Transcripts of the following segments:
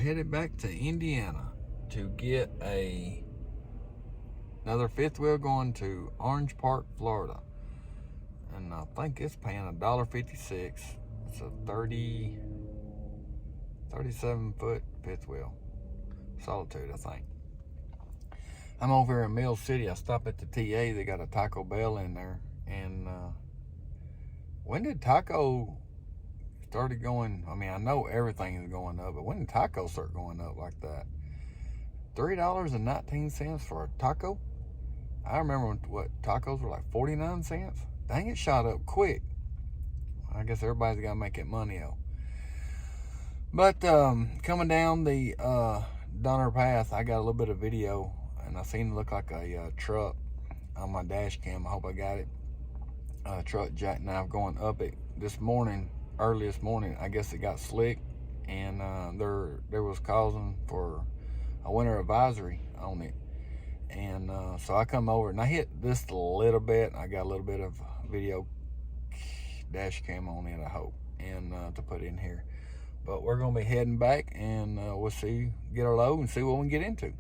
headed back to Indiana to get another fifth wheel going to Orange Park, Florida. And I think it's paying $1.56. It's a 37-foot fifth wheel. Solitude, I think. I'm over here in Mill City. I stopped at the TA. They got a Taco Bell in there. And when did taco started going? I mean, I know everything is going up, but when did tacos start going up like that? $3.19 for a taco? I remember what tacos were like 49 cents. Dang, it shot up quick. I guess everybody's got to make that money out. But coming down the Donner Path, I got a little bit of video, and I seen it look like a truck on my dash cam. I hope I got it. Truck jackknife going up it this morning, early this morning. I guess it got slick, and there was causing for a winter advisory on it. And so I come over and I hit this a little bit. I got a little bit of video dash cam on it, I hope, and to put in here. But we're gonna be heading back, and we'll get our load and see what we can get into.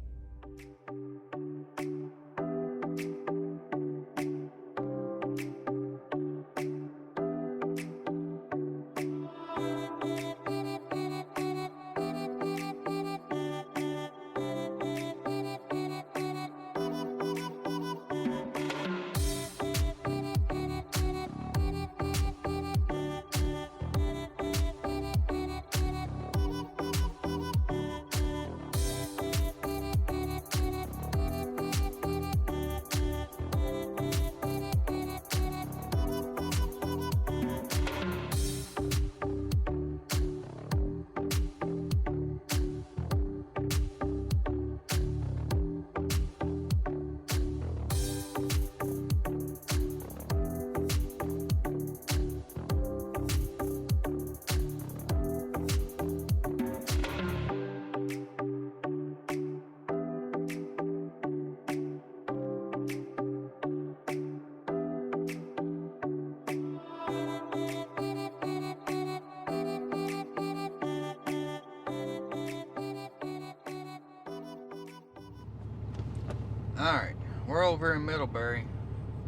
Alright, we're over in Middlebury.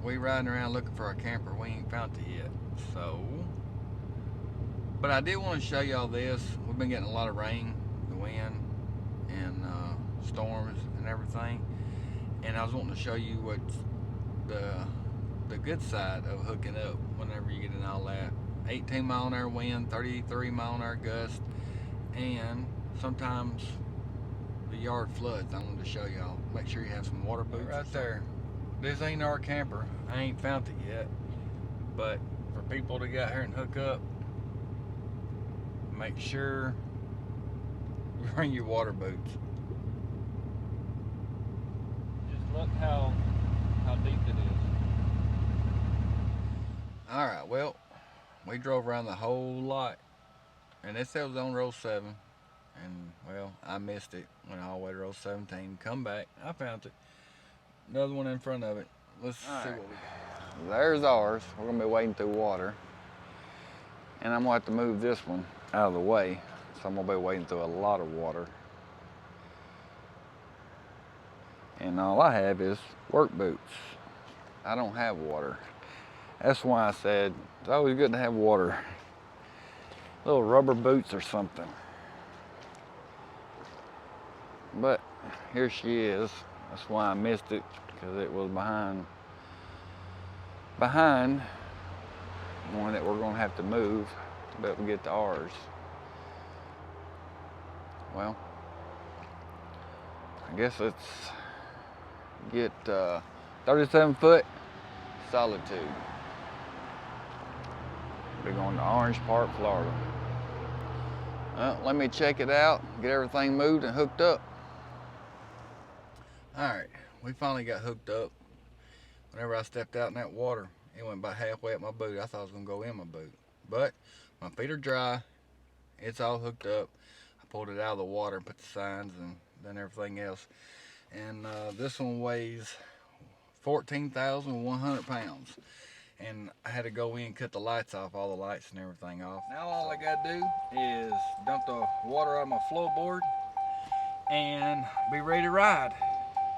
We riding around looking for a camper. We ain't found it yet. So, but I did want to show y'all this. We've been getting a lot of rain, the wind, and storms and everything. And I was wanting to show you what's the good side of hooking up whenever you get in all that. 18 mile an hour wind, 33 mile an hour gust, and sometimes the yard floods. I wanted to show y'all. Make sure you have some water boots. Right there. This ain't our camper. I ain't found it yet. But for people to get out here and hook up, make sure you bring your water boots. Just look how deep it is. Alright, well, we drove around the whole lot. And it says it was on row 7. And, well, I missed it. Went all the way to row 17. Come back. I found it. Another one in front of it. Let's see what we got. There's ours. We're going to be wading through water. And I'm going to have to move this one out of the way. So I'm going to be wading through a lot of water. And all I have is work boots. I don't have water. That's why I said it's always good to have water. Little rubber boots or something. But here she is. That's why I missed it, because it was behind one that we're going to have to move to be able to get to ours. Well, I guess let's get 37-foot Solitude. We're going to Orange Park, Florida. Let me check it out, get everything moved and hooked up. Alright, we finally got hooked up. Whenever I stepped out in that water, it went about halfway up my boot. I thought it was going to go in my boot. But my feet are dry. It's all hooked up. I pulled it out of the water and put the signs and then everything else. And this one weighs 14,100 pounds. And I had to go in and cut the lights off, all the lights and everything off. Now all I got to do is dump the water out of my floorboard and be ready to ride.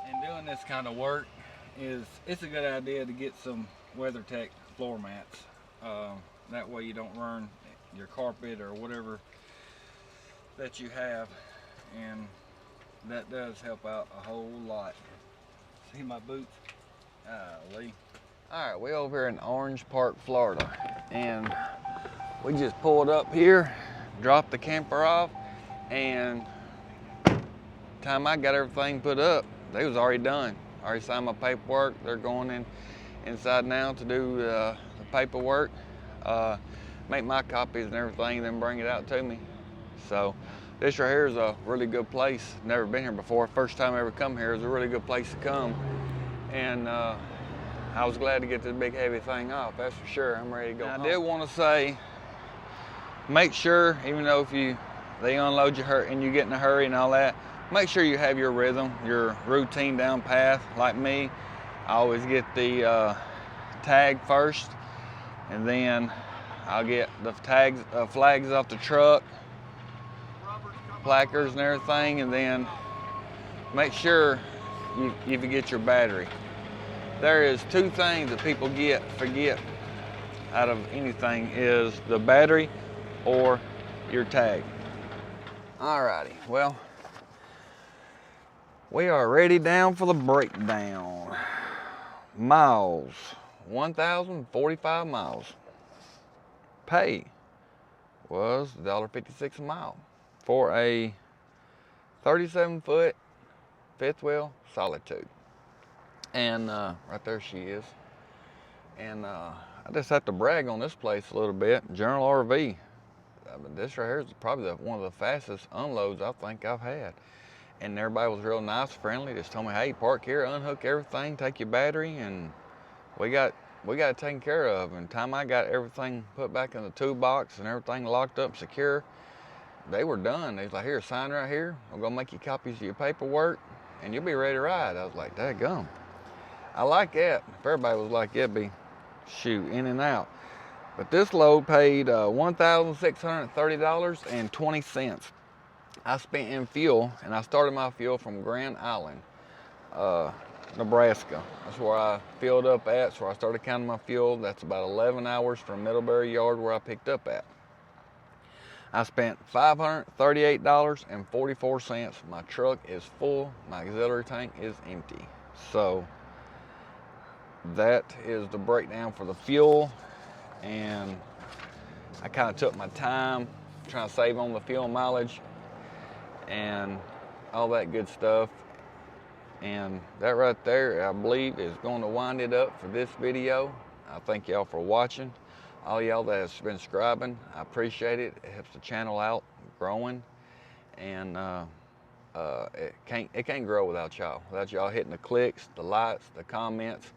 And doing this kind of work it's a good idea to get some WeatherTech floor mats. That way you don't ruin your carpet or whatever that you have, and that does help out a whole lot. See my boots? Lee. All right, we over here in Orange Park, Florida, and we just pulled up here, dropped the camper off, and time I got everything put up, they was already done. I already signed my paperwork. They're going inside now to do the paperwork, make my copies and everything, then bring it out to me. So this right here is a really good place. Never been here before. First time I ever come here. It's a really good place to come. And I was glad to get this big heavy thing off, that's for sure. I'm ready to go home. I did want to say, make sure, even though if they unload you and you get in a hurry and all that, make sure you have your rhythm, your routine down path. Like me, I always get the tag first, and then I'll get the flags off the truck, placards and everything, and then make sure you get your battery. There is two things that people forget out of anything, is the battery or your tag. Alrighty, well, we are ready down for the breakdown. Miles, 1,045 miles. Pay was $1.56 a mile for a 37-foot fifth wheel solitude. And right there she is. And I just have to brag on this place a little bit. General RV. This right here is probably one of the fastest unloads I think I've had. And everybody was real nice, friendly. Just told me, hey, park here, unhook everything, take your battery, and we got it taken care of. And time I got everything put back in the toolbox and everything locked up secure, they were done. They was like, here, sign right here. I'm gonna make you copies of your paperwork, and you'll be ready to ride. I was like, dadgum. I like that. If everybody was like that, it'd be, shoot, in and out. But this load paid $1,630.20. I spent in fuel, and I started my fuel from Grand Island, Nebraska. That's where I filled up at. That's where I started counting my fuel. That's about 11 hours from Middlebury yard where I picked up at. I spent $538.44. My truck is full. My auxiliary tank is empty. So that is the breakdown for the fuel. And I kind of took my time trying to save on the fuel mileage and all that good stuff. And that right there, I believe, is going to wind it up for this video. I thank y'all for watching. All y'all that has been subscribing, I appreciate it. It helps the channel out growing, and it can't grow without y'all. Without y'all hitting the clicks, the likes, the comments.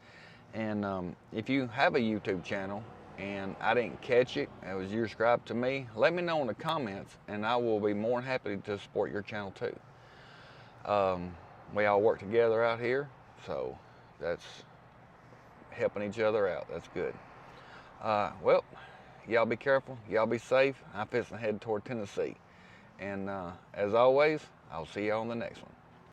And if you have a YouTube channel and I didn't catch it, it was you subscribed to me, let me know in the comments, and I will be more than happy to support your channel too. We all work together out here, so that's helping each other out. That's good. Well, y'all be careful. Y'all be safe. I'm fixing to head toward Tennessee. And as always, I'll see y'all on the next one.